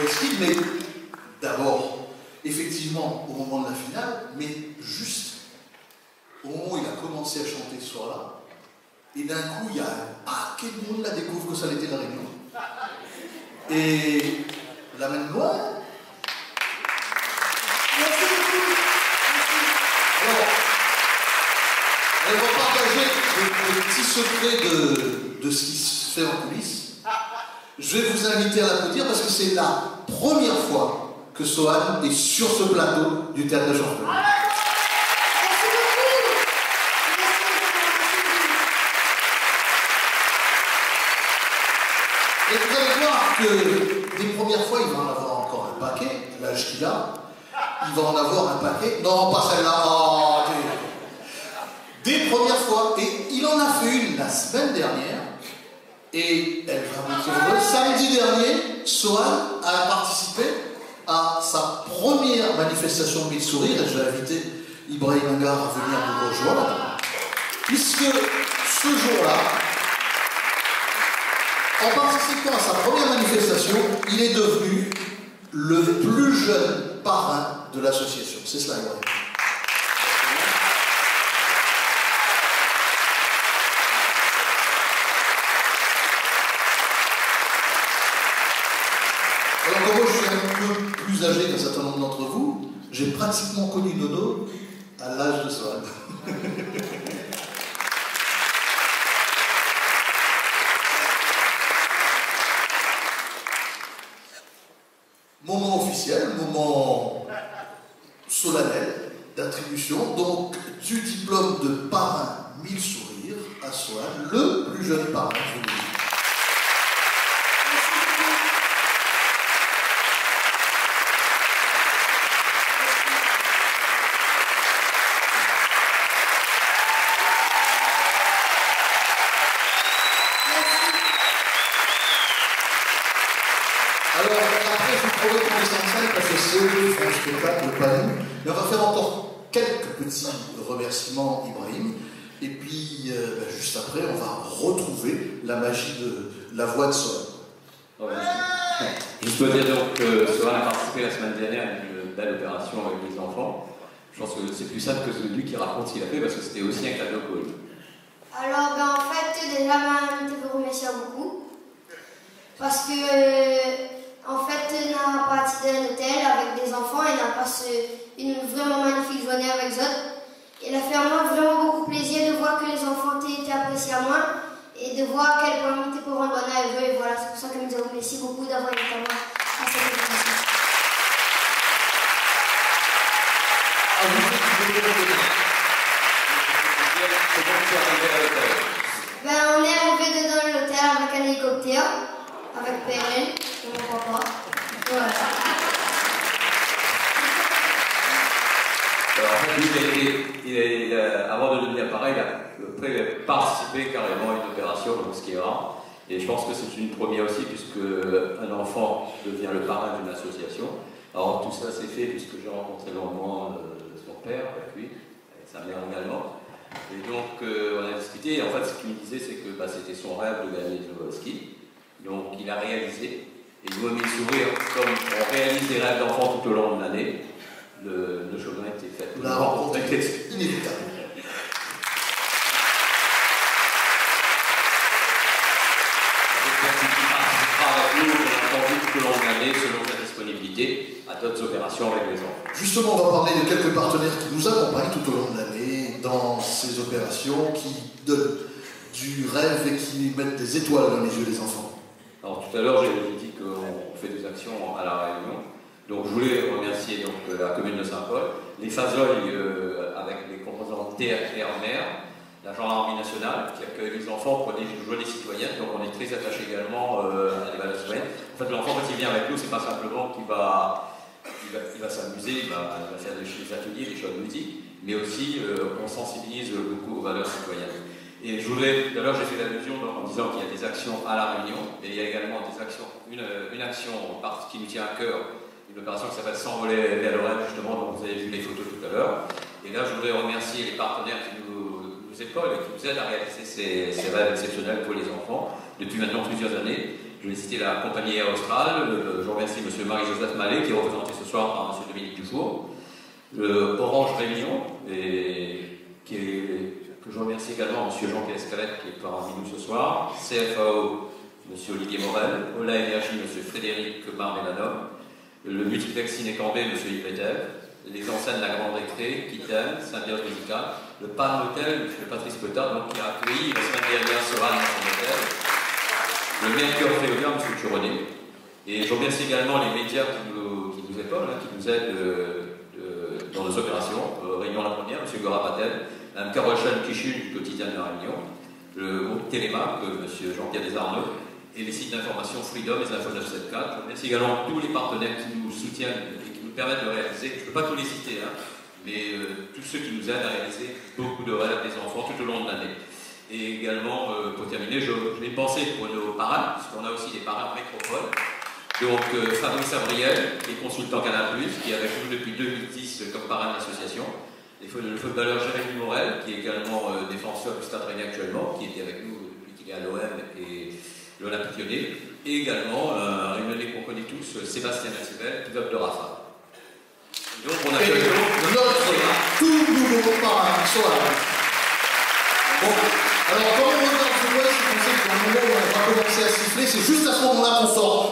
Ski, mais d'abord, effectivement, au moment de la finale, mais juste au moment où il a commencé à chanter ce soir-là, et d'un coup, il y a un paquet de monde là découvre que ça l'était la Réunion. Et la main loin. Merci beaucoup. Alors, on va partager le petit secret de ce qui se fait en coulisses. Je vais vous inviter à l'applaudir parce que c'est la première fois que Sohan est sur ce plateau du Théâtre de Champenois. Merci beaucoup. Et vous allez voir que des premières fois, il va en avoir encore un paquet, l'âge qu'il a. Il va en avoir un paquet. Non, pas celle-là. Oh, des premières fois. Et il en a fait une la semaine dernière. Et elle va vous dire, samedi dernier, Sohan a participé à sa première manifestation de Mille Sourires. Et je vais inviter Ibrahim Angar à venir nous rejoindre. Puisque ce jour-là, en participant à sa première manifestation, il est devenu le plus jeune parrain de l'association. C'est cela, Ibrahim. Alors que moi je suis un peu plus âgé qu'un certain nombre d'entre vous, j'ai pratiquement connu Nono à l'âge de Sohan. Moment officiel, moment solennel d'attribution, donc du diplôme de parrain Mille Sourires à Sohan, le plus jeune parrain, je vous le dis. Alors, après, je vous promets qu'on descend de scène parce que c'est eux qui font le spectacle, pas nous. Mais on va faire encore quelques petits remerciements, Ibrahim. Et puis, juste après, on va retrouver la magie de la voix de Sohan. Oh, je dois dire donc que Sohan a participé la semaine dernière à une belle opération avec les enfants. Je pense que c'est plus simple que celui qui raconte ce qu'il a fait parce que c'était aussi un cadeau pour lui. Alors, en fait, déjà, je te remercie beaucoup. Parce que, en fait, on a parti d'un hôtel avec des enfants et on a passé une vraiment magnifique journée avec eux. Il a fait à moi vraiment beaucoup plaisir de voir que les enfants étaient appréciés à moi et de voir à quel point ils étaient pour un bon à eux. Et voilà, c'est pour ça que nous vous remercie beaucoup d'avoir été à moi à cette invitation. On est arrivé dedans l'hôtel avec un hélicoptère, avec PRL, et mon papa. Voilà. Alors, en fait, lui, avant de devenir pareil, il a participé carrément à une opération, donc ce qui est rare. Et je pense que c'est une première aussi, puisque un enfant devient le parrain d'une association. Alors tout ça s'est fait puisque j'ai rencontré longuement son père avec lui, avec sa mère également. Et donc on a discuté, et en fait ce qu'il me disait c'est que c'était son rêve de gagner au ski. Donc il a réalisé, et il m'a mis le sourire, comme on réalise des rêves d'enfants tout au long de l'année, le chemin était fait. La rencontre était inévitable. Tout au long de l'année, selon sa disponibilité, à d'autres opérations avec les enfants. Justement, on va parler de quelques partenaires qui nous accompagnent tout au long de l'année dans ces opérations, qui donnent du rêve et qui mettent des étoiles dans les yeux des enfants. Alors tout à l'heure, j'ai dit qu'on fait des actions à La Réunion. Donc je voulais remercier donc, la commune de Saint-Paul, les Fazoilles avec les composantes terre, air, mer, la gendarmerie nationale qui accueille les enfants pour des journées citoyennes. Donc on est très attaché également à des valeurs citoyennes. En fait, l'enfant, quand il vient avec nous, c'est pas simplement qu'il va s'amuser, il va faire des ateliers, des choses de musique, mais aussi on sensibilise beaucoup aux valeurs citoyennes. Et je voulais, tout à l'heure j'ai fait l'allusion en disant qu'il y a des actions à La Réunion, et il y a également des actions, une action qui nous tient à cœur, une opération qui s'appelle S'envoler vers le rêve, justement, dont vous avez vu les photos tout à l'heure. Et là, je voudrais remercier les partenaires qui nous épaulent et qui nous aident à réaliser ces rêves exceptionnels pour les enfants depuis maintenant plusieurs années. Je vais citer la compagnie Air Austral, je remercie remercie M. Marie-Joseph Mallet, qui est représenté ce soir par M. Dominique Dufour. Orange Réunion, que je remercie également M. Jean-Pierre Escalette, qui est parmi nous ce soir. CFAO, M. Olivier Morel. Ola Énergie, M. Frédéric Marmélanov. Le multiplex Ciné-Cambé, M. Yves Medel. Les enseignes La Grande Récré, Quitaine, Saint-Pierre Musical, le Palme Hôtel, M. Patrice Petard, donc, qui a accueilli la semaine dernière Soran dans son hôtel, le Mercure Féodien, M. Turonet. Et je remercie également les médias qui nous épaulent, qui nous aident dans nos opérations. Réunion la première, M. Gora Patel, Mme Carole Chan-Kichun du quotidien de la Réunion, le groupe Télémac, M. Jean-Pierre Desarneux, et les sites d'information Freedom, les Infos 974. Je remercie également tous les partenaires qui nous soutiennent et qui nous permettent de réaliser, je ne peux pas tous les citer, mais tous ceux qui nous aident à réaliser beaucoup de rêves des enfants tout au long de l'année. Et également, pour terminer, je vais penser pour nos parrains, parce qu'on a aussi des parrains en métropole. Donc Fabrice Abriel, qui est consultant Canal+, qui est avec nous depuis 2010 comme parrain de l'association. Le footballeur Jérémy Morel, qui est également défenseur du Stade Rennais actuellement, qui était avec nous depuis qu'il est à l'OM et l'Olympique Lyonnais. Et également un Réunionnais qu'on connaît tous, Sébastien Massibel, pilote de Rafale. Donc on a fait notre tout nouveau parrain, Soal. Bon, alors quand on regarde ce voix, c'est qu'on sait qu'au moment où on va commencer à siffler, c'est juste à ce moment-là qu'on sort.